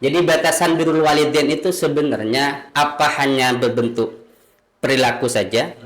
Jadi batasan birrul walidain itu sebenarnya apa hanya berbentuk perilaku saja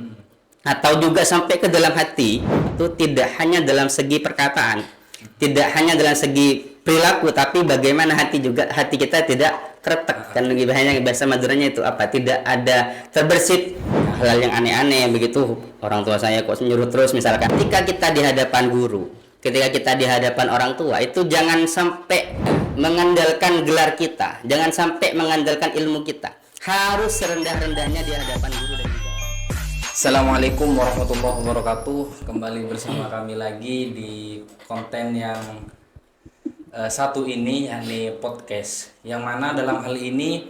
atau juga sampai ke dalam hati, itu tidak hanya dalam segi perkataan, tidak hanya dalam segi perilaku, tapi bagaimana hati kita tidak kretek, kan lebih banyak bahasa Maduranya itu apa, tidak ada terbersit hal yang aneh-aneh begitu. Orang tua saya kok nyuruh terus misalkan. Ketika kita di hadapan guru, ketika kita di hadapan orang tua, itu jangan sampai mengandalkan gelar kita, jangan sampai mengandalkan ilmu kita, harus serendah-rendahnya di hadapan guru dan juga. Assalamualaikum warahmatullahi wabarakatuh. Kembali bersama kami lagi di konten yang satu ini, yakni podcast, yang mana dalam hal ini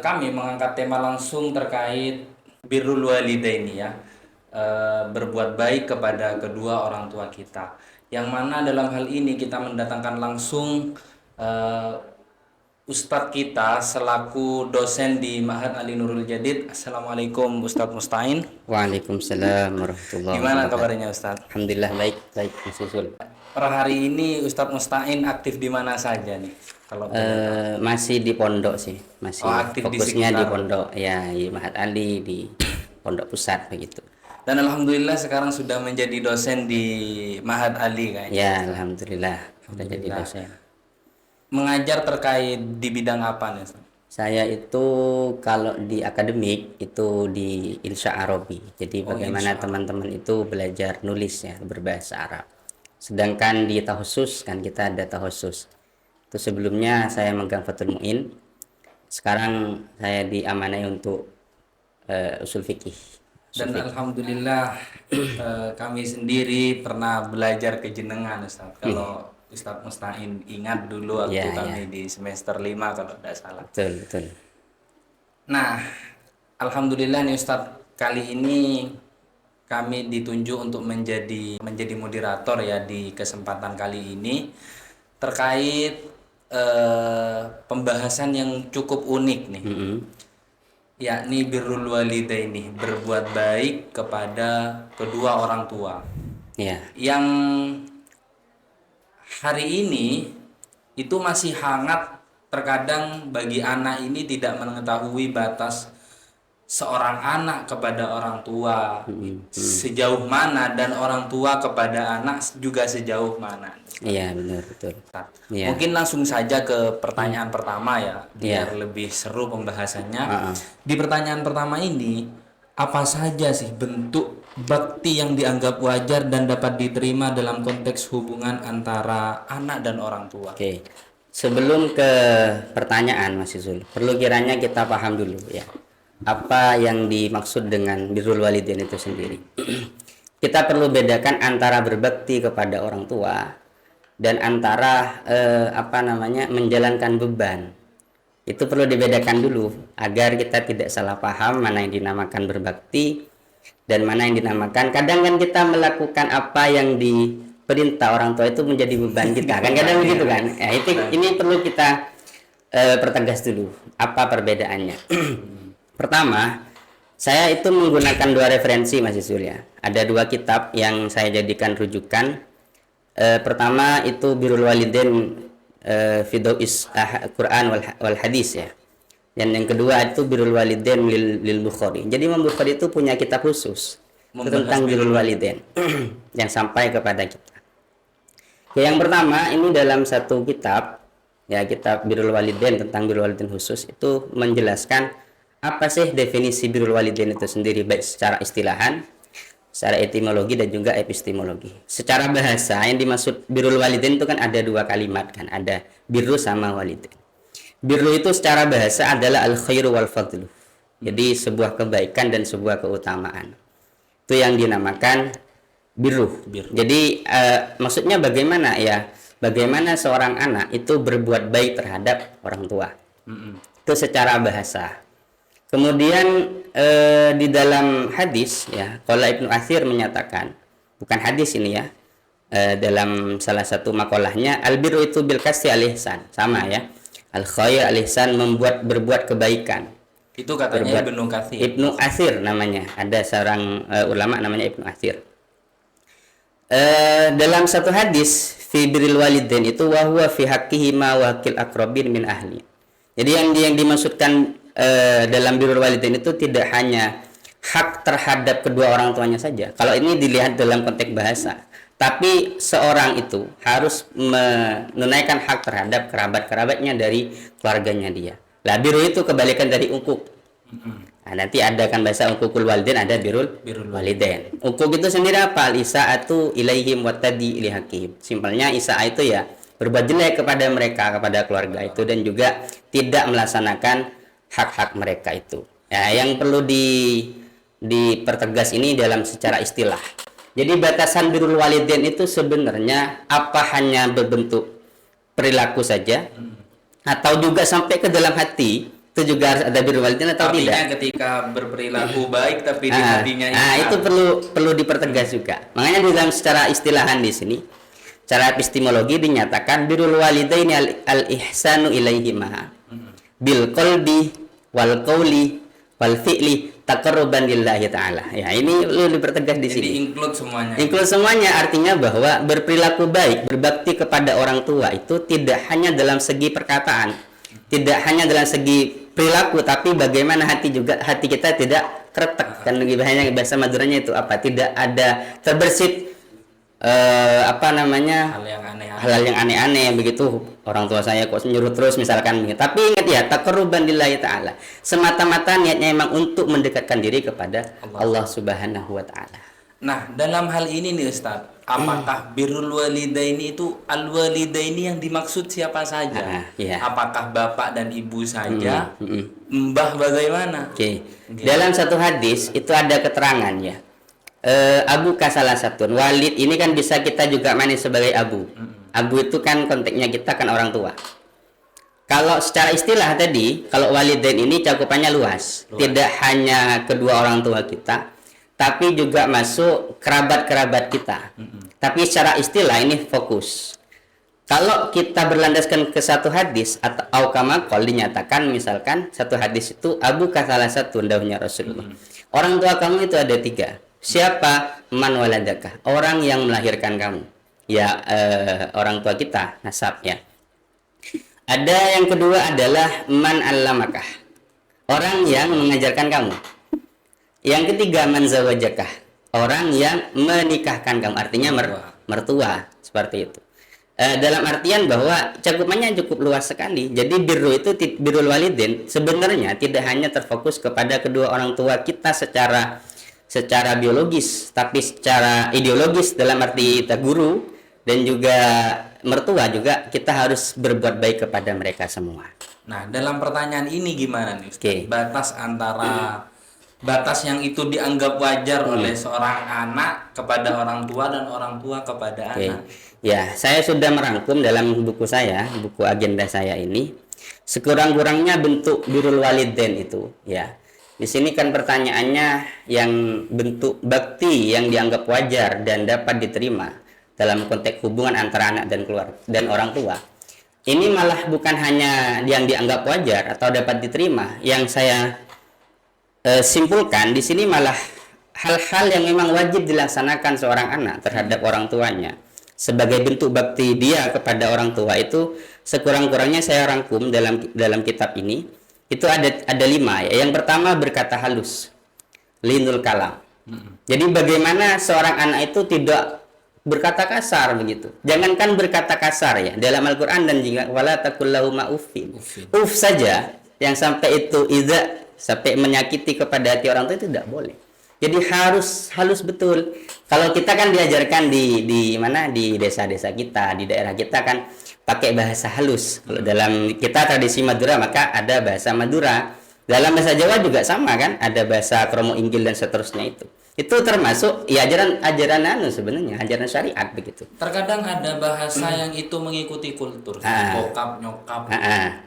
kami mengangkat tema langsung terkait birrul walidaini, ya, berbuat baik kepada kedua orang tua kita, yang mana dalam hal ini kita mendatangkan langsung Ustadz kita selaku dosen di Ma'had Ali Nurul Jadid. Assalamualaikum Ustadz Musta'in. Waalaikumsalam warahmatullahi wabarakatuh. Gimana kabarnya Ustadz? Alhamdulillah baik Mas Susul. Per hari ini Ustadz Musta'in aktif di mana saja nih? Kalau masih di pondok sih, masih aktif fokusnya di di pondok ya, di Ma'had Ali di Pondok Pusat begitu. Dan alhamdulillah sekarang sudah menjadi dosen di Ma'had Ali kayaknya. Ya, alhamdulillah sudah jadi dosen. Mengajar terkait di bidang apa nih? Saya itu kalau di akademik itu di Insya Arabi. Jadi bagaimana teman-teman itu belajar nulis ya berbahasa Arab. Sedangkan di tahusus kan kita ada tahusus. Itu sebelumnya saya megang Fathul Mu'in. Sekarang saya diamanai untuk usul fikih. Dan alhamdulillah kami sendiri pernah belajar kejenengan Ustaz. Kalau Ustadz Musta'in ingat dulu waktu kami di semester 5 kalau tidak salah. Betul. Nah, alhamdulillah nih Ustadz, kali ini kami ditunjuk untuk menjadi moderator ya di kesempatan kali ini terkait pembahasan yang cukup unik nih. Yakni birrul walidaini, berbuat baik kepada kedua orang tua. Yang hari ini itu masih hangat, terkadang bagi anak ini tidak mengetahui batas seorang anak kepada orang tua sejauh mana, dan orang tua kepada anak juga sejauh mana. Iya, benar, betul. Mungkin langsung saja ke pertanyaan pertama ya, biar lebih seru pembahasannya. Di pertanyaan pertama ini, apa saja sih bentuk bakti yang dianggap wajar dan dapat diterima dalam konteks hubungan antara anak dan orang tua? Oke. Sebelum ke pertanyaan Mas Yuzul, perlu kiranya kita paham dulu ya, apa yang dimaksud dengan birrul walidain itu sendiri. Kita perlu bedakan antara berbakti kepada orang tua dan antara menjalankan beban. Itu perlu dibedakan dulu agar kita tidak salah paham mana yang dinamakan berbakti dan mana yang dinamakan, kadang kan kita melakukan apa yang diperintah orang tua itu menjadi beban kita kan, kadang begitu kan ya. Ini perlu kita pertegas dulu apa perbedaannya. Pertama, saya itu menggunakan dua referensi Mas Yusuf ya. Ada dua kitab yang saya jadikan rujukan. Pertama itu birrul walidain Fidau'is Quran wal Hadis ya. Dan yang kedua itu birrul walidain lil Bukhari. Jadi Imam Bukhari itu punya kitab khusus tentang birrul walidain yang sampai kepada kita. Yang pertama ini dalam satu kitab ya, kitab birrul walidain tentang birrul walidain khusus, itu menjelaskan apa sih definisi birrul walidain itu sendiri, baik secara istilahan, secara etimologi dan juga epistemologi. Secara bahasa yang dimaksud birrul walidain itu kan ada dua kalimat kan, ada birru sama walidain. Birru itu secara bahasa adalah al-khairu wal fadlu. Jadi sebuah kebaikan dan sebuah keutamaan. Itu yang dinamakan birru. Jadi maksudnya bagaimana ya? Bagaimana seorang anak itu berbuat baik terhadap orang tua. Itu secara bahasa. Kemudian di dalam hadis ya, qala Ibnu Atsir menyatakan, bukan hadis ini ya, dalam salah satu makolahnya, al-birru itu bil kasri al-ihsan, sama ya. Al-khair al-ihsan, berbuat kebaikan. Itu katanya Ibnu Katsir. Ibnu Atsir namanya. Ada seorang ulama namanya Ibnu Atsir. Dalam satu hadis fi birril walidain itu wa huwa fi haqqihima wa haqqil aqrabin min ahli. Jadi yang dimaksudkan dalam birrul walidain itu tidak hanya hak terhadap kedua orang tuanya saja. Kalau ini dilihat dalam konteks bahasa, tapi seorang itu harus menunaikan hak terhadap kerabat-kerabatnya dari keluarganya dia. Lah birru itu kebalikan dari ukuk. Nah, nanti ada kan bahasa ukukul walidain, ada birrul walidain. Ukuk itu sendiri apa? Al-isa'atu ilaihim wa tadi ilihaqihim. Simpelnya isa'a itu ya berbuat jelek kepada mereka, kepada keluarga itu, dan juga tidak melaksanakan hak-hak mereka itu. Ya, yang perlu dipertegas ini dalam secara istilah. Jadi batasan birrul walidain itu sebenarnya apa hanya berbentuk perilaku saja, atau juga sampai ke dalam hati itu juga harus ada birrul walidain atau Artinya tidak? ketika berperilaku baik tapi di hatinya itu perlu dipertegas juga. Makanya di dalam secara istilahan di sini, secara epistemologi dinyatakan birrul walidain al-ihsanu ilaihima bil qalbi wal qauli wal fi'li taqarruban lillahi ta'ala. Ya, ini perlu dipertegas di sini. Jadi include semuanya. Include semuanya artinya bahwa berperilaku baik, berbakti kepada orang tua itu tidak hanya dalam segi perkataan, tidak hanya dalam segi perilaku, tapi bagaimana hati kita tidak kretek. Kan bahasa Maduranya itu apa? Tidak ada terbersit hal yang aneh-aneh begitu. Orang tua saya kok nyuruh terus misalkan begitu. Tapi ingat ya, taqarruban lillahi ta'ala, semata-mata niatnya memang untuk mendekatkan diri kepada Allah Subhanahu wa taala. Nah, dalam hal ini nih Ustaz, apakah birrul walidaini itu al-walidaini yang dimaksud siapa saja? Iya. Apakah bapak dan ibu saja? Mbah bagaimana? Oke. Dalam satu hadis itu ada keterangan ya. Abu salah satu. Walid ini kan bisa kita juga manis sebagai abu. Abu itu kan konteksnya kita kan orang tua. Kalau secara istilah tadi, kalau walidain ini cakupannya luas. Tidak hanya kedua orang tua kita, tapi juga masuk kerabat-kerabat kita. Tapi secara istilah ini fokus. Kalau kita berlandaskan ke satu hadis atau kama qol dinyatakan misalkan satu hadis itu Abu salah satu dahulunya Rasulullah. Orang tua kamu itu ada 3. Siapa? Man waladaka, orang yang melahirkan kamu. Ya, orang tua kita, nasab ya. Ada yang kedua adalah man allamakah, orang yang mengajarkan kamu. Yang ketiga man zawajakah, orang yang menikahkan kamu, artinya mertua, seperti itu. Dalam artian bahwa cakupannya cukup luas sekali. Jadi birrul walidain sebenarnya tidak hanya terfokus kepada kedua orang tua kita secara biologis, tapi secara ideologis dalam arti kita guru dan juga mertua juga kita harus berbuat baik kepada mereka semua. Nah, dalam pertanyaan ini gimana nih Ustaz? Batas antara batas yang itu dianggap wajar oleh seorang anak kepada orang tua dan orang tua kepada anak. Ya, saya sudah merangkum dalam buku saya, buku agenda saya ini, sekurang-kurangnya bentuk birrul walidain itu, ya. Di sini kan pertanyaannya yang bentuk bakti yang dianggap wajar dan dapat diterima dalam konteks hubungan antara anak dan orang tua. Ini malah bukan hanya yang dianggap wajar atau dapat diterima. Yang saya simpulkan di sini malah hal-hal yang memang wajib dilaksanakan seorang anak terhadap orang tuanya. Sebagai bentuk bakti dia kepada orang tua itu sekurang-kurangnya saya rangkum dalam kitab ini. Itu ada 5 ya. Yang pertama berkata halus, linul kalam. Jadi bagaimana seorang anak itu tidak berkata kasar begitu. Jangankan berkata kasar ya. Dalam Al-Qur'an dan juga wala taqul lahuma uffin. Uff saja yang sampai itu sampai menyakiti kepada hati orang tua itu tidak boleh. Jadi harus halus betul. Kalau kita kan diajarkan di desa-desa kita, di daerah kita kan pakai bahasa halus. Kalau dalam kita tradisi Madura maka ada bahasa Madura. Dalam bahasa Jawa juga sama kan, ada bahasa kromo inggil dan seterusnya itu. Itu termasuk ya ajaran sebenarnya, ajaran syariat begitu. Terkadang ada bahasa yang itu mengikuti kultur, bokap, nyokap.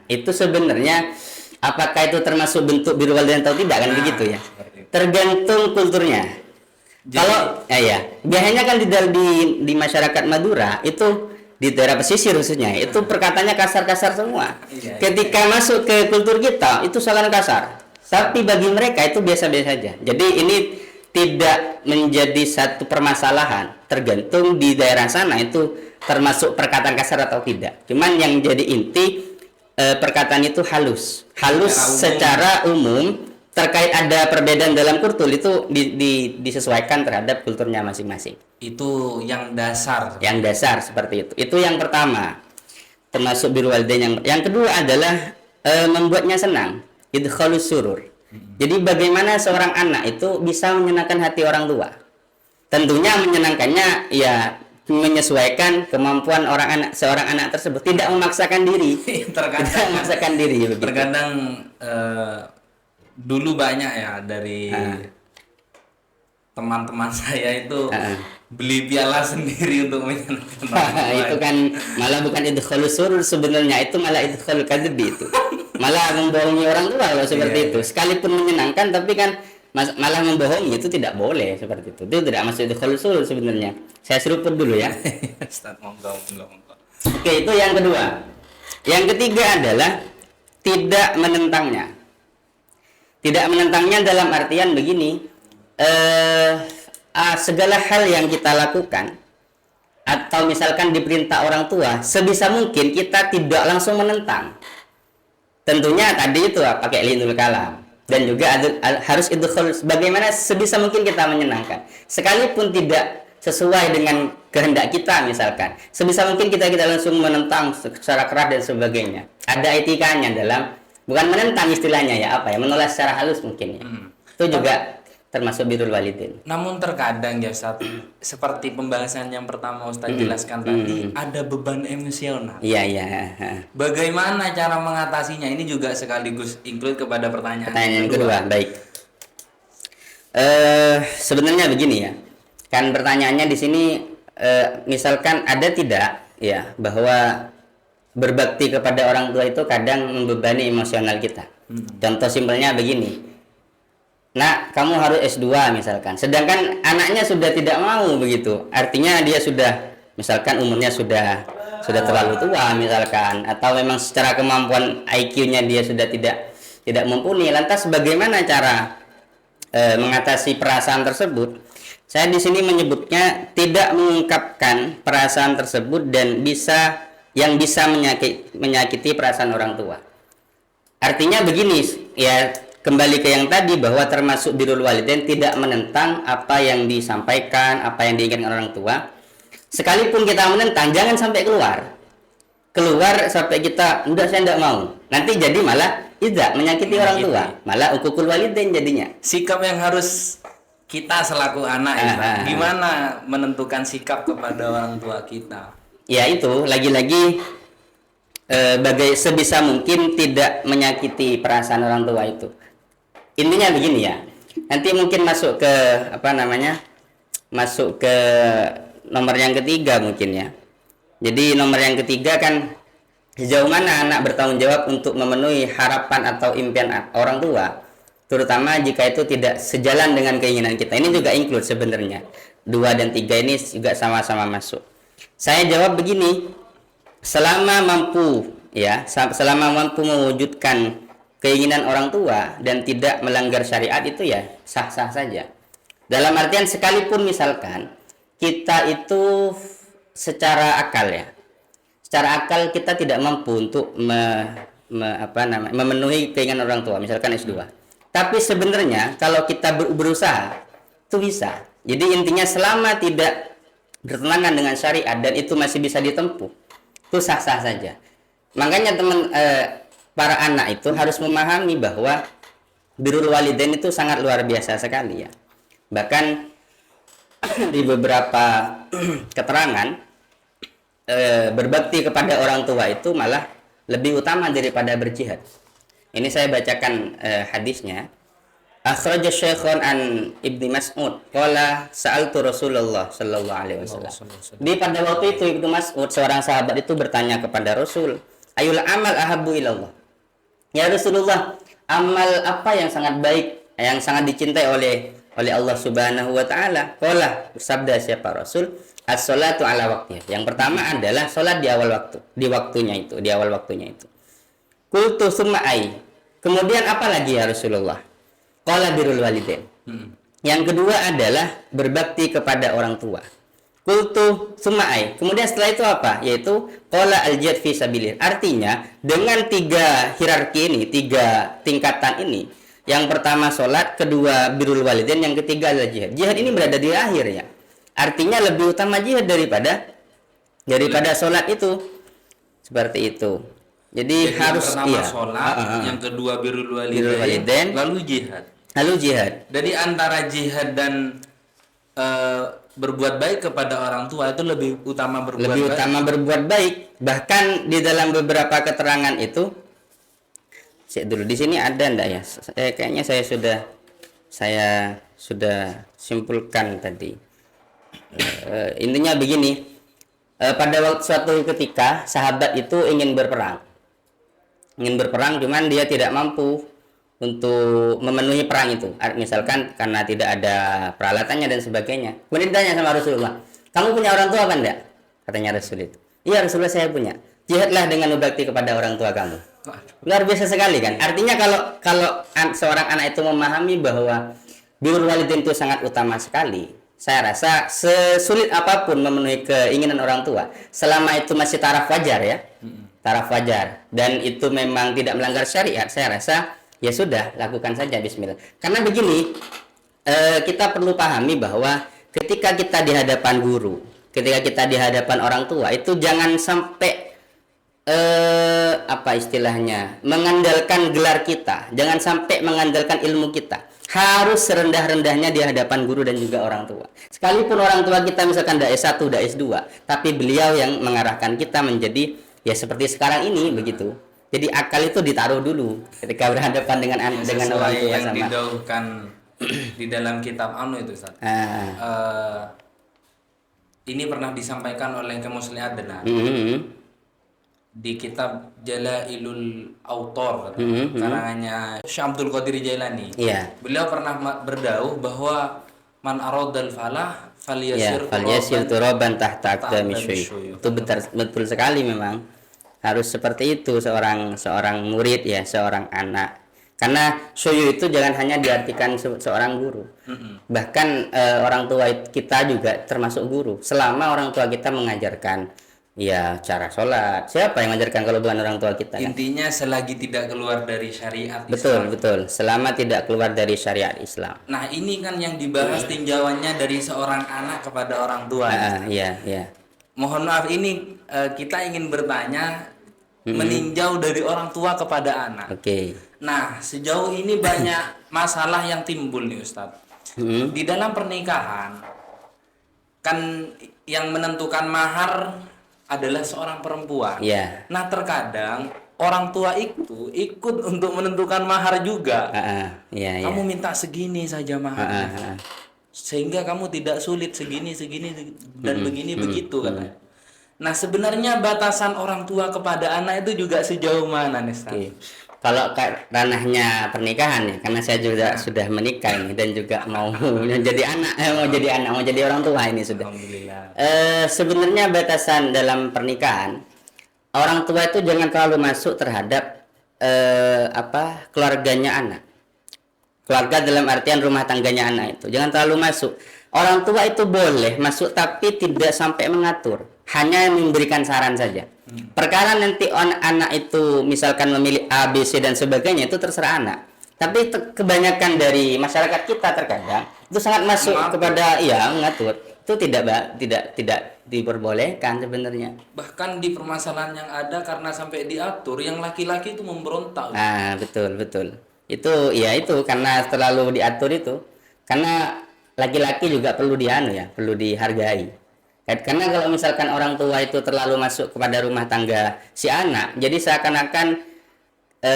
Itu sebenarnya apakah itu termasuk bentuk birrul walidain atau tidak kan begitu ya? Tergantung kulturnya. Kalau biasanya kan di masyarakat Madura itu di daerah pesisir khususnya itu perkataannya kasar-kasar semua. Ketika masuk ke kultur kita itu sangat kasar. Tapi bagi mereka itu biasa-biasa saja. Jadi ini tidak menjadi satu permasalahan, tergantung di daerah sana itu termasuk perkataan kasar atau tidak. Cuman yang jadi inti perkataan itu halus secara umum. Terkait ada perbedaan dalam kultur itu disesuaikan terhadap kulturnya masing-masing. Itu yang dasar. Yang dasar seperti itu. Itu yang pertama. Termasuk birrul walidain. Yang kedua adalah membuatnya senang. Idkhalus surur. Jadi bagaimana seorang anak itu bisa menyenangkan hati orang tua? Tentunya menyenangkannya ya menyesuaikan kemampuan seorang anak tersebut, tidak memaksakan diri. Tidak memaksakan diri begitu. Terkadang dulu banyak ya dari teman-teman saya itu beli piala sendiri untuk menyenangkan orang tua. Itu kan malah bukan idkhalus surur sebenarnya, itu malah idkhalul kadbi itu. Malah membohongi orang tua kalau seperti itu. Sekalipun menyenangkan tapi kan malah membohongi, itu tidak boleh seperti itu. Itu tidak masuk idkhalus surur sebenarnya. Saya seruput dulu ya. Ustaz, monggo. Oke, itu yang kedua. Yang ketiga adalah tidak menentangnya. Tidak menentangnya dalam artian begini, segala hal yang kita lakukan atau misalkan diperintah orang tua, sebisa mungkin kita tidak langsung menentang. Tentunya tadi itu pakai linul kalam, dan juga harus idkhal, bagaimana sebisa mungkin kita menyenangkan, sekalipun tidak sesuai dengan kehendak kita misalkan, sebisa mungkin kita langsung menentang secara keras dan sebagainya. Ada etikanya dalam, bukan menentang istilahnya ya, menolak secara halus mungkin ya. Itu juga termasuk birrul walidain. Namun terkadang ya Ustaz, seperti pembahasan yang pertama Ustaz jelaskan tadi, ada beban emosional. Iya. Bagaimana cara mengatasinya? Ini juga sekaligus include kepada pertanyaan yang kedua. Baik. Sebenarnya begini ya. Kan pertanyaannya di sini misalkan ada tidak ya bahwa berbakti kepada orang tua itu kadang membebani emosional kita. Contoh simpelnya begini. Nak, kamu harus S2 misalkan. Sedangkan anaknya sudah tidak mau begitu. Artinya dia sudah misalkan umurnya sudah terlalu tua misalkan, atau memang secara kemampuan IQ-nya dia sudah tidak mumpuni. Lantas bagaimana cara mengatasi perasaan tersebut? Saya di sini menyebutnya tidak mengungkapkan perasaan tersebut dan bisa menyakiti perasaan orang tua. Artinya begini ya, kembali ke yang tadi bahwa termasuk birrul walidain tidak menentang apa yang disampaikan, apa yang diinginkan orang tua. Sekalipun kita menentang, jangan sampai keluar sampai kita enggak, saya enggak mau. Nanti jadi malah tidak menyakiti orang tua, malah uququl walidain jadinya. Sikap yang harus kita selaku anak gimana menentukan sikap kepada orang tua kita? Ya itu lagi-lagi sebisa mungkin tidak menyakiti perasaan orang tua itu. Intinya begini ya. Nanti mungkin masuk ke masuk ke nomor yang ketiga mungkin ya. Jadi nomor yang ketiga kan, sejauh mana anak bertanggung jawab untuk memenuhi harapan atau impian orang tua, terutama jika itu tidak sejalan dengan keinginan kita. Ini juga include sebenarnya. 2 dan 3 ini juga sama-sama masuk. Saya jawab begini, selama mampu mewujudkan keinginan orang tua dan tidak melanggar syariat, itu ya sah-sah saja. Dalam artian sekalipun misalkan kita itu secara akal kita tidak mampu untuk memenuhi keinginan orang tua, misalkan S2. Tapi sebenarnya kalau kita berusaha itu bisa. Jadi intinya selama tidak bertentangan dengan syariat dan itu masih bisa ditempuh, itu sah-sah saja. Makanya para anak itu harus memahami bahwa birrul walidain itu sangat luar biasa sekali ya. Bahkan di beberapa keterangan berbakti kepada orang tua itu malah lebih utama daripada berjihad. Ini saya bacakan hadisnya. Akhraja Syekhun an Ibnu Mas'ud qala sa'altu Rasulullah sallallahu alaihi wasallam. Di pada waktu itu Ibnu Mas'ud, seorang sahabat itu bertanya kepada Rasul, ayul amal ahabbu ilallah. Ya Rasulullah, amal apa yang sangat baik, yang sangat dicintai oleh Allah Subhanahu wa taala? Qala, bersabda siapa Rasul, as-salatu ala waqtiha. Yang pertama adalah salat di awal waktu, di awal waktunya itu. Qultu summa ai. Kemudian apa lagi ya Rasulullah? Qala birrul walidain. Yang kedua adalah berbakti kepada orang tua. Kultu sumai. Kemudian setelah itu apa? Yaitu qala al-jihad fi sabilillah. Artinya dengan 3 hierarki ini, 3 tingkatan ini. Yang pertama sholat, kedua birrul walidain, yang ketiga adalah jihad. Jihad ini berada di akhir ya. Artinya lebih utama jihad daripada sholat itu. Seperti itu. Jadi harus yang pertama sholat, yang kedua birrul walidain, lalu jihad. Jadi antara jihad dan berbuat baik kepada orang tua itu lebih utama berbuat baik. Bahkan di dalam beberapa keterangan itu, dulu di sini ada ndak ya? Kayaknya saya sudah simpulkan tadi. Intinya begini. Pada waktu suatu ketika sahabat itu ingin berperang, cuman dia tidak mampu untuk memenuhi perang itu, misalkan karena tidak ada peralatannya dan sebagainya. Kemudian ditanya sama Rasulullah, kamu punya orang tua kan enggak? Katanya Rasul itu, iya Rasulullah saya punya. Jihadlah dengan berbakti kepada orang tua kamu. Luar biasa sekali kan? Artinya kalau seorang anak itu memahami bahwa birrul walidain itu sangat utama sekali, saya rasa sesulit apapun memenuhi keinginan orang tua, selama itu masih taraf wajar ya, taraf wajar, dan itu memang tidak melanggar syariat, saya rasa ya sudah, lakukan saja bismillah. Karena begini, kita perlu pahami bahwa ketika kita di hadapan guru, ketika kita di hadapan orang tua, itu jangan sampai apa istilahnya, mengandalkan gelar kita, jangan sampai mengandalkan ilmu kita. Harus serendah-rendahnya di hadapan guru dan juga orang tua. Sekalipun orang tua kita misalkan dah S1, dah S2, tapi beliau yang mengarahkan kita menjadi ya seperti sekarang ini begitu. Jadi akal itu ditaruh dulu ketika berhadapan dengan orang tua yang sama. didauhkan di dalam kitab itu Ustaz. Ini pernah disampaikan oleh Muslim Adnan di kitab Jalailul Autor, karangannya Syekh Abdul Qadir Jailani. Yeah. Beliau pernah berdauh bahwa man aradal falah falyasir turaban tahta aqdami syuyukh. Itu betul sekali memang. Harus seperti itu seorang murid ya, seorang anak. Karena syuyukh itu jangan hanya diartikan seorang guru. Bahkan orang tua kita juga termasuk guru. Selama orang tua kita mengajarkan ya cara sholat, siapa yang mengajarkan kalau bukan orang tua kita? Intinya selagi tidak keluar dari syariat Islam. Betul. Selama tidak keluar dari syariat Islam. Nah, ini kan yang dibahas tinjauannya dari seorang anak kepada orang tua. Iya. Mohon maaf, ini kita ingin bertanya meninjau dari orang tua kepada anak. Oke. Nah, sejauh ini banyak masalah yang timbul nih Ustadz. Di dalam pernikahan kan yang menentukan mahar adalah seorang perempuan. Yeah. Nah, terkadang orang tua itu ikut untuk menentukan mahar juga. Kamu minta segini saja mahar. Sehingga kamu tidak sulit segini dan begini begitu kan. Nah, sebenarnya batasan orang tua kepada anak itu juga sejauh mana nih, Ustaz? Okay. Kalau ranahnya pernikahan ya, karena saya juga sudah menikah ini dan juga mau jadi mau jadi orang tua ini sudah. Alhamdulillah. Sebenarnya batasan dalam pernikahan, orang tua itu jangan terlalu masuk terhadap keluarganya anak. Keluarga dalam artian rumah tangganya anak itu jangan terlalu masuk. Orang tua itu boleh masuk tapi tidak sampai mengatur, hanya memberikan saran saja. Perkara nanti anak itu misalkan memilih A, B, C dan sebagainya itu terserah anak. Tapi kebanyakan dari masyarakat kita terkadang itu sangat masuk kepada mengatur. Itu tidak diperbolehkan sebenarnya. Bahkan di permasalahan yang ada karena sampai diatur, yang laki-laki itu memberontak. Betul. Itu karena terlalu diatur itu. Karena laki-laki juga perlu perlu dihargai. Karena kalau misalkan orang tua itu terlalu masuk kepada rumah tangga si anak, jadi seakan-akan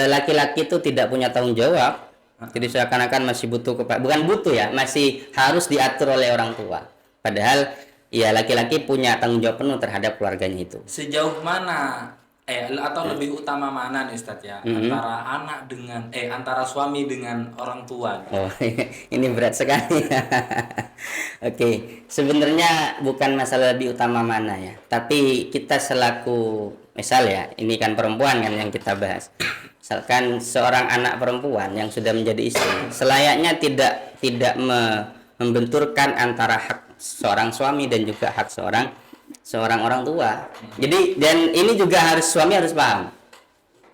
laki-laki itu tidak punya tanggung jawab. Jadi seakan-akan masih masih harus diatur oleh orang tua. Padahal ya laki-laki punya tanggung jawab penuh terhadap keluarganya itu. Sejauh mana atau lebih utama mana nih Ustadz ya, antara anak dengan antara suami dengan orang tua? Oh, ini berat sekali. Oke, sebenarnya bukan masalah lebih utama mana ya, tapi kita selaku misal ya, ini kan perempuan kan yang kita bahas. Misalkan seorang anak perempuan yang sudah menjadi istri, selayaknya tidak membenturkan antara hak seorang suami dan juga hak seorang orang tua. Jadi dan ini juga suami harus paham.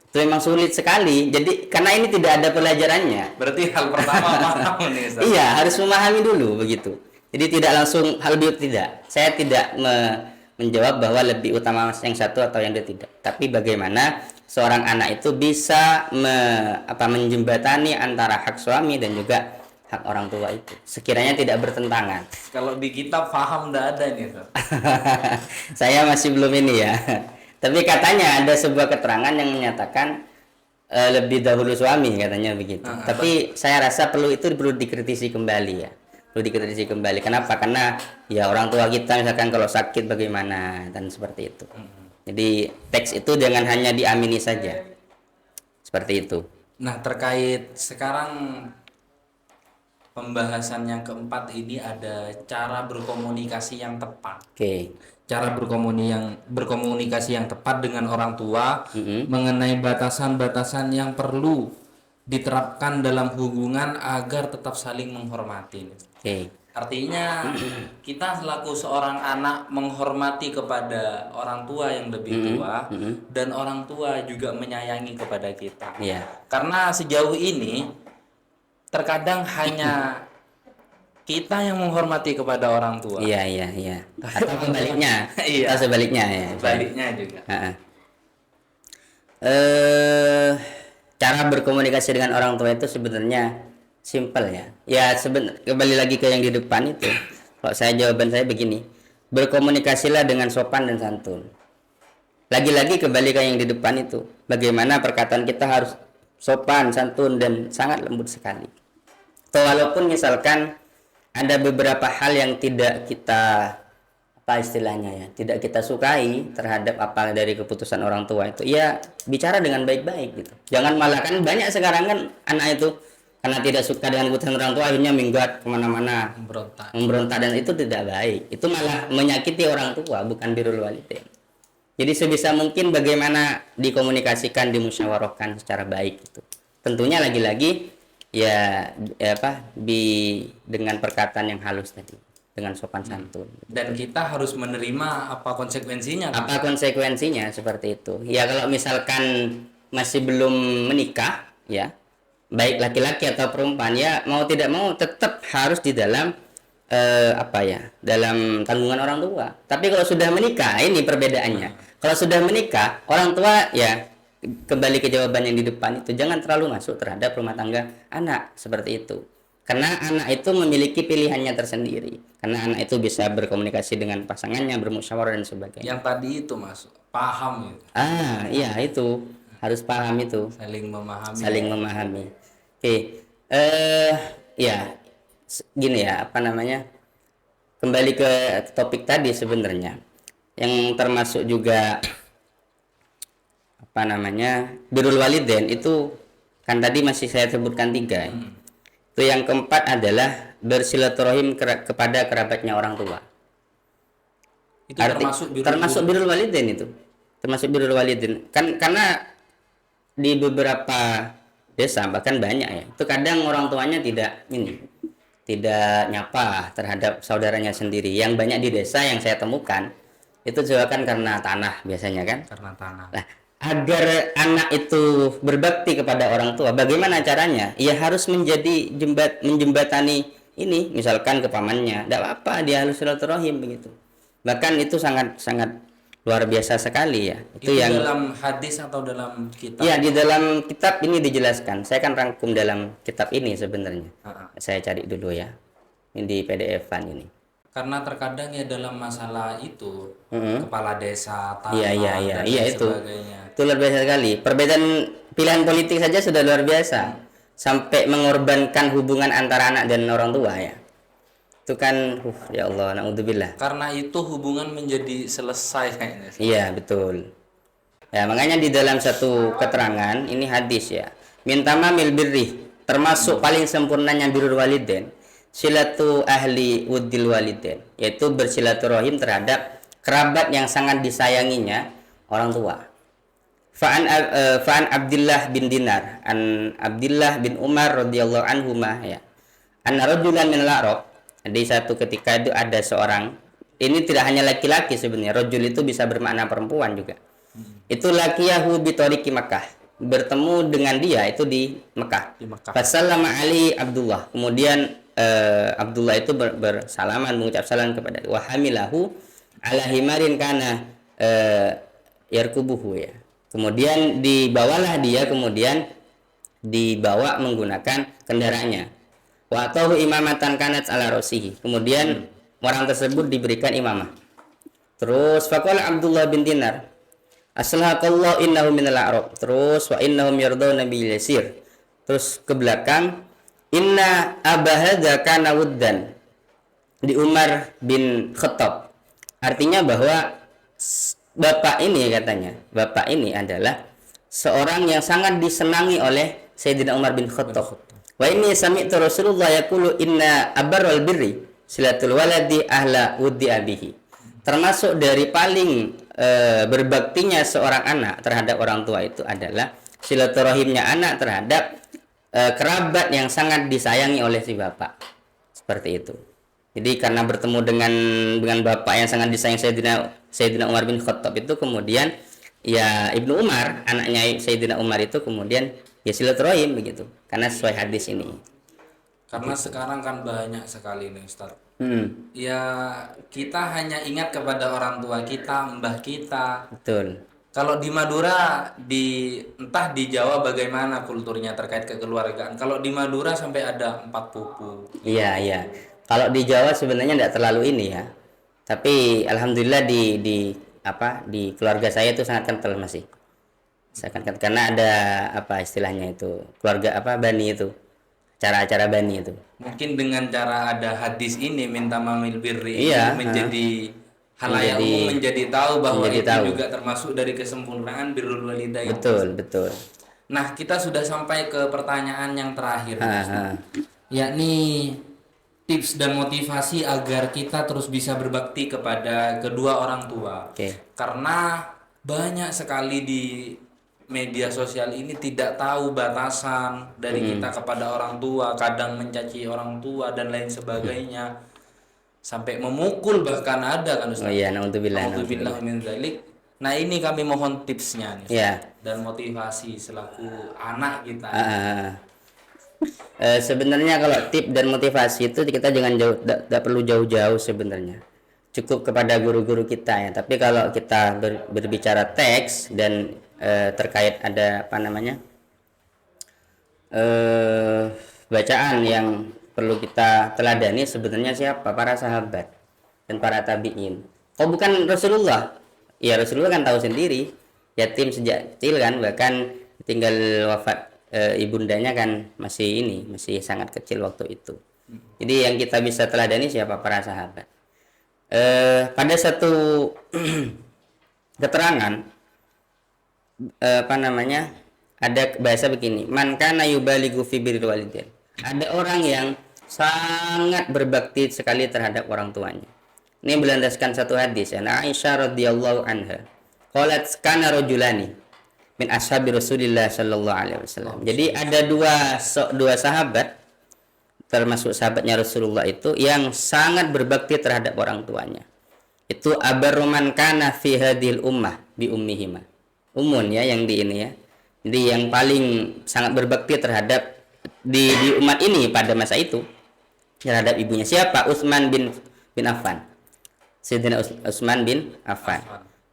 Itu memang sulit sekali. Jadi karena ini tidak ada pelajarannya. Berarti hal pertama paham nih, Ustaz. Iya, harus memahami dulu begitu. Jadi tidak langsung tidak. Saya tidak menjawab bahwa lebih utama yang satu atau yang dua, tidak. Tapi bagaimana seorang anak itu bisa menjembatani antara hak suami dan juga hak orang tua itu. Sekiranya tidak bertentangan. Kalau di kitab paham nggak ada nih, Ustaz. Saya masih belum ini ya. Tapi katanya ada sebuah keterangan yang menyatakan lebih dahulu suami, katanya begitu. Tapi saya rasa perlu dikritisi kembali ya. Perlu dikritisi kembali. Kenapa? Karena ya orang tua kita misalkan kalau sakit bagaimana dan seperti itu. Jadi teks itu jangan hanya diamini saja. Seperti itu. Nah, terkait sekarang pembahasan yang keempat ini ada cara berkomunikasi yang tepat. Oke. Cara berkomunikasi yang tepat dengan orang tua mengenai batasan-batasan yang perlu diterapkan dalam hubungan agar tetap saling menghormati. Oke. Artinya kita selaku seorang anak menghormati kepada orang tua yang lebih tua dan orang tua juga menyayangi kepada kita. Iya. Karena sejauh ini terkadang hanya kita yang menghormati kepada orang tua. Iya. Atau sebaliknya. Iya. Atau sebaliknya ya. Sebaliknya juga. Cara berkomunikasi dengan orang tua itu sebenarnya simpel ya. Ya kembali lagi ke yang di depan itu. Kalau jawaban saya begini, berkomunikasilah dengan sopan dan santun. Lagi-lagi kembali ke yang di depan itu. Bagaimana perkataan kita harus sopan, santun dan sangat lembut sekali. Atau walaupun misalkan ada beberapa hal yang tidak kita tidak kita sukai terhadap apa dari keputusan orang tua itu, ya bicara dengan baik-baik gitu. Jangan malah, kan banyak sekarang kan anak itu karena tidak suka dengan keputusan orang tua akhirnya minggat kemana-mana, memberontak, dan itu tidak baik. Itu malah menyakiti orang tua, bukan birrul walidain. Jadi sebisa mungkin bagaimana dikomunikasikan, dimusyawarahkan secara baik itu. Tentunya lagi-lagi dengan perkataan yang halus tadi, dengan sopan santun. Dan kita harus menerima apa konsekuensinya. Apa konsekuensinya seperti itu. Ya kalau misalkan masih belum menikah, ya baik laki-laki atau perempuan, ya mau tidak mau tetap harus di dalam dalam tanggungan orang tua. Tapi kalau sudah menikah, ini perbedaannya. Kalau sudah menikah, orang tua ya kembali ke jawaban yang di depan itu, jangan terlalu masuk terhadap rumah tangga anak seperti itu. Karena anak itu memiliki pilihannya tersendiri. Karena anak itu bisa berkomunikasi dengan pasangannya, bermusyawarah dan sebagainya. Yang tadi itu masuk paham itu. Iya itu harus paham itu. Saling memahami. Oke. Gini ya, kembali ke topik tadi sebenarnya. Yang termasuk juga birrul walidain itu kan tadi masih saya sebutkan 3. Itu yang keempat adalah bersilaturahim kepada kerabatnya orang tua. Itu termasuk birrul walidain itu. Termasuk birrul walidain. Kan karena di beberapa desa bahkan banyak ya. Itu kadang orang tuanya tidak nyapa terhadap saudaranya sendiri. Yang banyak di desa yang saya temukan itu juga kan karena tanah biasanya kan. Karena tanah. Nah, agar anak itu berbakti kepada orang tua, bagaimana caranya? Ia harus menjembatani ini, misalkan ke pamannya, tidak apa-apa, dia harus silaturahim begitu. Bahkan itu sangat luar biasa sekali ya. Itu yang dalam hadis atau dalam kitab? Ya, di dalam kitab ini dijelaskan. Saya kan rangkum dalam kitab ini sebenarnya. Saya cari dulu ya, ini di PDF-an ini. Karena terkadang ya dalam masalah itu kepala desa, tanah, dan itu. sebagainya. Itu luar biasa sekali. Perbedaan pilihan politik saja sudah luar biasa. Sampai mengorbankan hubungan antara anak dan orang tua ya. Itu kan ya Allah, naudzubillah. Karena itu hubungan menjadi selesai kayaknya. Iya, betul. Ya, makanya di dalam satu keterangan ini hadis ya. Min tamamil birri, termasuk paling sempurnanya birrul walidain, silatu ahli wuddil walidain, yaitu bersilaturahim terhadap kerabat yang sangat disayanginya orang tua. Fa'an Abdullah bin Dinar an Abdullah bin Umar radhiyallahu anhuma ya. Anna rajulan min al-Arab Jadi satu ketika itu ada seorang, ini tidak hanya laki-laki sebenarnya, rajul itu bisa bermakna perempuan juga. Itu laqiyahu bi tariqi Makkah, bertemu dengan dia itu di Mekah. Di Mekah. Fasallama Ali Abdullah, kemudian Abdullah itu bersalaman, mengucap salam kepada wa hamilahu ala himarin kana yarkubuhu ya. Kemudian dibawalah dia, kemudian dibawa menggunakan kendaraannya. Wa atahu imamatan kanat ala rasihi. Kemudian orang tersebut diberikan imamah. Terus faqala Abdullah bin Dinar, aslahaqallahu innahu minal a'rab. Terus wa innahum yardawna bil yasir. Terus ke belakang, inna abahadza kana wuddan di Umar bin Khattab. Artinya bahwa bapak ini, katanya, bapak ini adalah seorang yang sangat disenangi oleh Sayyidina Umar bin Khattab. Wa inni sami'tu Rasulullah yaqulu inna abarral birri silatul waladi ahla wuddi abihi. Termasuk dari paling berbaktinya seorang anak terhadap orang tua itu adalah silaturahimnya anak terhadap kerabat yang sangat disayangi oleh si bapak. Seperti itu. Jadi karena bertemu dengan bapak yang sangat disayang Sayyidina Umar bin Khattab itu, kemudian ya Ibnu Umar, anaknya Sayyidina Umar itu kemudian ya silaturahim begitu, karena sesuai hadis ini. Karena sekarang kan banyak sekali nih Ustaz. Ya kita hanya ingat kepada orang tua kita, mbah kita. Betul. Kalau di Madura, entah di Jawa bagaimana kulturnya terkait kekeluargaan. Kalau di Madura sampai ada 4 pupu. Iya, iya. Kalau di Jawa sebenarnya tidak terlalu ini ya. Tapi alhamdulillah di keluarga saya itu sangat kental masih. Sangat, karena ada apa istilahnya itu, keluarga bani itu, acara-acara bani itu. Mungkin dengan cara ada hadis ini, minta mamil birri, iya, menjadi halayak umum menjadi tahu bahwa itu juga termasuk dari kesempurnaan birrul walidain. Betul. Nah, kita sudah sampai ke pertanyaan yang terakhir, yakni tips dan motivasi agar kita terus bisa berbakti kepada kedua orang tua. Karena banyak sekali di media sosial ini tidak tahu batasan dari kita kepada orang tua, kadang mencaci orang tua dan lain sebagainya, sampai memukul bahkan ada kan Ustaz. Oh iya, naudzubillah min dzalik. Nah, ini kami mohon tipsnya nih ya. Dan motivasi selaku anak kita. Sebenarnya kalau tip dan motivasi itu kita jangan tidak perlu jauh-jauh sebenarnya. Cukup kepada guru-guru kita ya. Tapi kalau kita berbicara teks dan terkait ada bacaan yang perlu kita teladani, sebenarnya siapa? Para sahabat dan para tabi'in. Oh, bukan Rasulullah. Ya, Rasulullah kan tahu sendiri, yatim sejak kecil kan, bahkan tinggal wafat ibundanya kan masih sangat kecil waktu itu. Jadi yang kita bisa teladani siapa? Para sahabat. Pada satu keterangan ada bahasa begini, man kana yubalighu fi birril walidain. Ada orang yang sangat berbakti sekali terhadap orang tuanya. Ini berlandaskan satu hadis ya, Aisyah radhiyallahu anha qalat kana rajulani min ashabi Rasulillah sallallahu alaihi wasallam. Jadi ada dua sahabat termasuk sahabatnya Rasulullah itu yang sangat berbakti terhadap orang tuanya. Itu abarru man kana fi hadhil ummah bi ummihima. Umun ya yang di ini ya. Jadi yang paling sangat berbakti terhadap di umat ini pada masa itu terhadap ibunya siapa? Utsman bin Affan. Sayyidina Utsman bin Affan.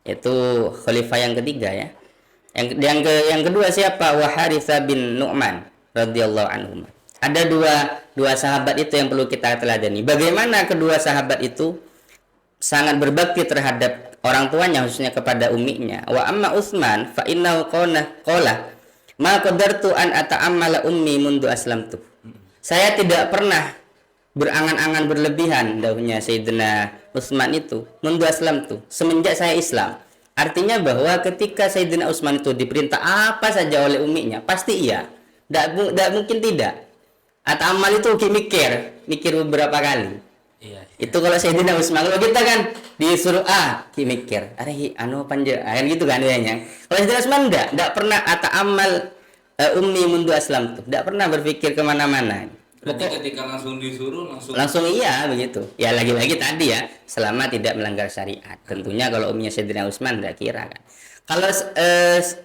Itu khalifah yang ketiga ya. Yang kedua siapa? Wa Haritsah bin Nu'man radhiyallahu anhum. Ada dua sahabat itu yang perlu kita teladani. Bagaimana kedua sahabat itu sangat berbakti terhadap orang tuanya, khususnya kepada umminya. Wa amma Utsman fa innahu qala ma qadartu an ata'ammala ummi mundu aslamtu. Saya tidak pernah berangan-angan berlebihan, dahulunya Sayyidina Utsman itu mundu aslamtu, semenjak saya Islam. Artinya bahwa ketika Sayyidina Utsman itu diperintah apa saja oleh umminya, pasti iya. Tidak mungkin tidak. Ata'ammal itu mikir beberapa kali. Iya. Itu kalau Sayyidina Utsman. Kalau kita kan disuruh mikir, kan gitu kan adanya. Kalau Sayyidina Utsman enggak pernah ata'ammal ummi mundu aslam tuh, enggak pernah berpikir kemana-mana. Berarti ketika langsung disuruh Langsung iya begitu. Ya lagi-lagi tadi ya, selama tidak melanggar syariat. Tentunya kalau umumnya Sayyidina Utsman tidak kira kan. Kalau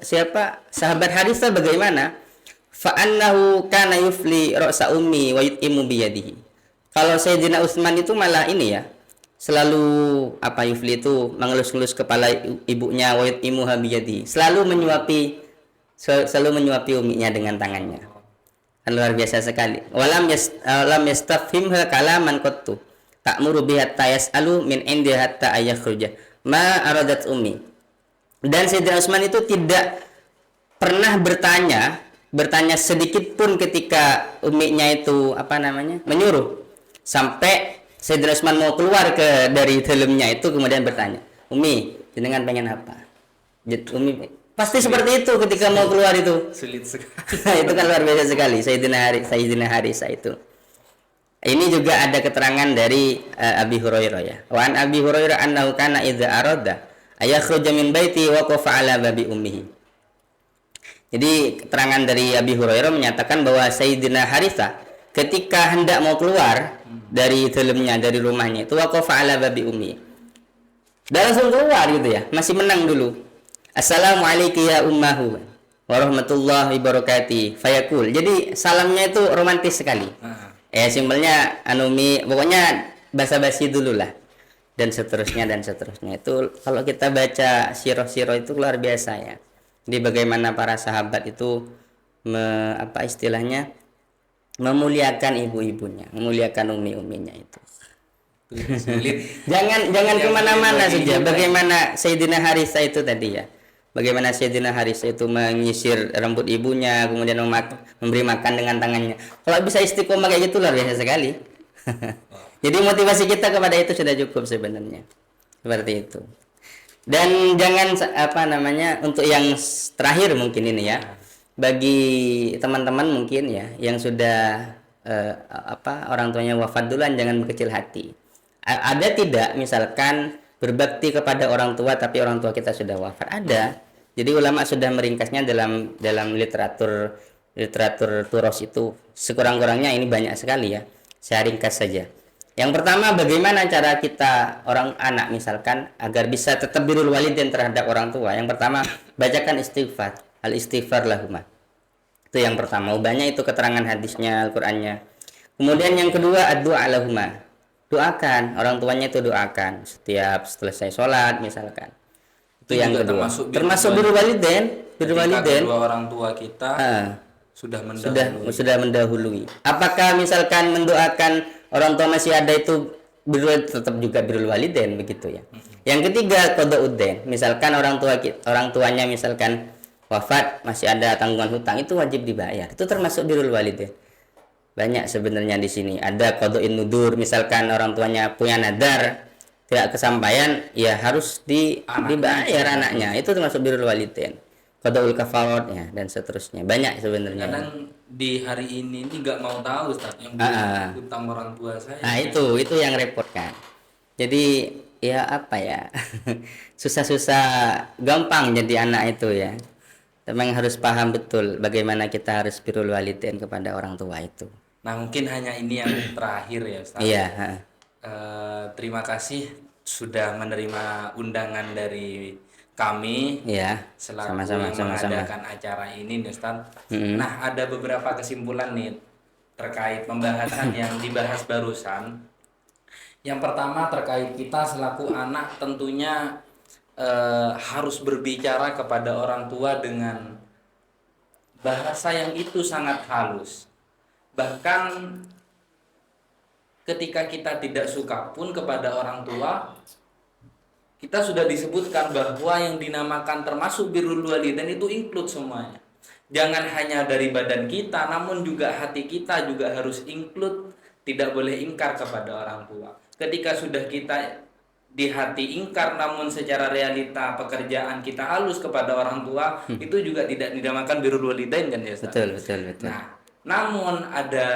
siapa sahabat Harithah bagaimana? Fa annahu kana yufli ra'sa ummi wa yut'imu biyadihi. Kalau Sayyidina Utsman itu malah ini ya, selalu apa yufli itu mengelus-elus kepala ibunya wa yut'imu biyadihi. Selalu menyuapi uminya dengan tangannya. Luar biasa sekali. Walam yastafhimha kalaman qattu. Ta'muru biha yas'alu min indi hatta ayakhruja. Ma aradat ummi. Dan Sayyidina Utsman itu tidak pernah bertanya sedikit pun ketika uminya itu menyuruh. Sampai Sayyidina Utsman mau keluar dari dalamnya itu kemudian bertanya, "Umi, jenengan pengen apa?" Umi pasti seperti itu ketika mau keluar itu. sulit sekali. Itu kan luar biasa sekali Sayyidina Harithah itu. Ini juga ada keterangan dari Abi Hurairah ya. Wa an Abi Hurairah annahu kana idza arada ayakhruja min baiti waqafa ala babi ummihi. Jadi keterangan dari Abi Hurairah menyatakan bahwa Sayyidina Harithah ketika hendak mau keluar dari dalamnya, dari rumahnya itu waqafa ala babi ummihi. Dan langsung keluar gitu ya, masih menang dulu. Assalamualaikum ya ummahu warahmatullahi wabarakatuh. Fayaqul. Jadi salamnya itu romantis sekali. Simpelnya pokoknya basa-basi dulu lah. Dan seterusnya. Itu kalau kita baca sirah-sirah itu luar biasa ya. Di bagaimana para sahabat itu istilahnya memuliakan ibu-ibunya, memuliakan umi-uminya itu. jangan kemana-mana saja. Bagaimana Sayyidina Harithah itu tadi ya. Bagaimana Sayyidina Harithah itu menyisir rambut ibunya, kemudian memberi makan dengan tangannya. Kalau bisa istiqomah kayak gitu luar biasa sekali. Jadi motivasi kita kepada itu sudah cukup sebenarnya. Seperti itu. Dan jangan untuk yang terakhir mungkin ini ya. Bagi teman-teman mungkin ya yang sudah orang tuanya wafat duluan, jangan berkecil hati. Ada tidak misalkan berbakti kepada orang tua tapi orang tua kita sudah wafat? Ada. Jadi ulama sudah meringkasnya dalam literatur turos itu, sekurang-kurangnya ini banyak sekali ya. Saya ringkas saja. Yang pertama, bagaimana cara kita orang anak misalkan agar bisa tetap birrul walidain terhadap orang tua? Yang pertama, bacakan istighfar, al-istighfar lahuma. Itu yang pertama. Banyak itu keterangan hadisnya, Al-Qur'annya. Kemudian yang kedua, ad-du'a lahuma. Doakan, orang tuanya itu doakan setiap selesai sholat misalkan. Itu yang kedua. Termasuk birrul walidain. Kedua orang tua kita sudah mendahului. Apakah misalkan mendoakan orang tua masih ada itu tetap juga birrul walidain begitu ya. Yang ketiga, qada'uddain. Misalkan orang tuanya misalkan wafat, masih ada tanggungan hutang, itu wajib dibayar. Itu termasuk birrul walidain. Banyak sebenarnya di sini. Ada qada'in nudur, misalkan orang tuanya punya nadar tidak kesampaian, ya harus dibayar anaknya. Itu termasuk birrul walidain. Qada'ul kafarat ya dan seterusnya. Banyak sebenarnya. Kadang di hari ini nggak mau tahu Ustaz yang hutang orang tua saya. Nah, itu yang repot kan. Jadi ya susah-susah gampang jadi anak itu ya. Memang harus paham betul bagaimana kita harus birrul walidain kepada orang tua itu. Nah, mungkin hanya ini yang terakhir ya Ustaz. Iya. Terima kasih sudah menerima undangan dari kami selaku mengadakan acara ini nih Ustaz. Nah, ada beberapa kesimpulan nih terkait pembahasan yang dibahas barusan. Yang pertama, terkait kita selaku anak tentunya harus berbicara kepada orang tua dengan bahasa yang itu sangat halus. Bahkan ketika kita tidak suka pun kepada orang tua, kita sudah disebutkan bahwa yang dinamakan termasuk birrul walidain itu include semuanya. Jangan hanya dari badan kita, namun juga hati kita juga harus include, tidak boleh ingkar kepada orang tua. Ketika sudah kita di hati ingkar, namun secara realita pekerjaan kita halus kepada orang tua, itu juga tidak dinamakan birrul walidain kan ya Ustaz? Betul. Nah, namun ada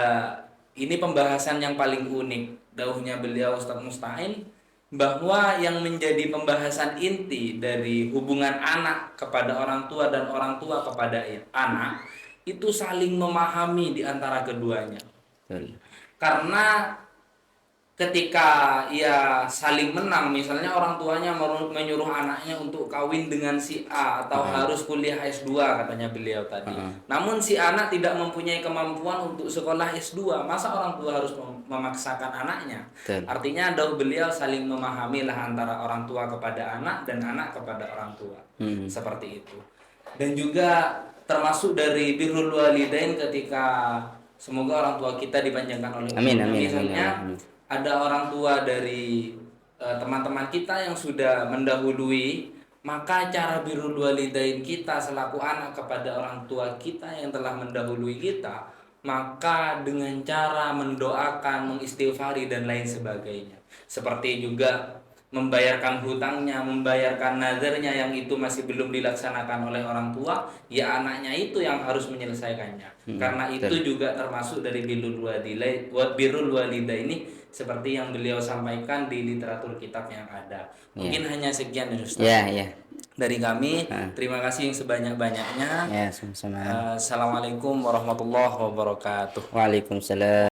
ini pembahasan yang paling unik dauhnya beliau Ustaz Musta'in, bahwa yang menjadi pembahasan inti dari hubungan anak kepada orang tua dan orang tua kepada anak itu saling memahami di antara keduanya. Betul. Karena ketika ia saling menang, misalnya orang tuanya menyuruh anaknya untuk kawin dengan si A atau harus kuliah S2 katanya beliau tadi. Namun si anak tidak mempunyai kemampuan untuk sekolah S2, masa orang tua harus memaksakan anaknya? Betul. Artinya ada beliau saling memahami lah antara orang tua kepada anak dan anak kepada orang tua. Seperti itu. Dan juga termasuk dari birrul walidain ketika semoga orang tua kita dipanjangkan oleh Amin, umurnya. amin, Misalnya amin. ada orang tua dari teman-teman kita yang sudah mendahului, maka cara birrul walidain kita selaku anak kepada orang tua kita yang telah mendahului kita, maka dengan cara mendoakan, mengistighfari dan lain sebagainya. Seperti juga membayarkan hutangnya, membayarkan nazarnya yang itu masih belum dilaksanakan oleh orang tua, ya anaknya itu yang harus menyelesaikannya. Karena itu juga termasuk dari birrul walidain ini, seperti yang beliau sampaikan di literatur kitab yang ada. Mungkin hanya sekian ya Ustaz. Ya, ya. Dari kami, terima kasih yang sebanyak-banyaknya. Ya, sama-sama. Assalamualaikum warahmatullahi wabarakatuh. Waalaikumsalam.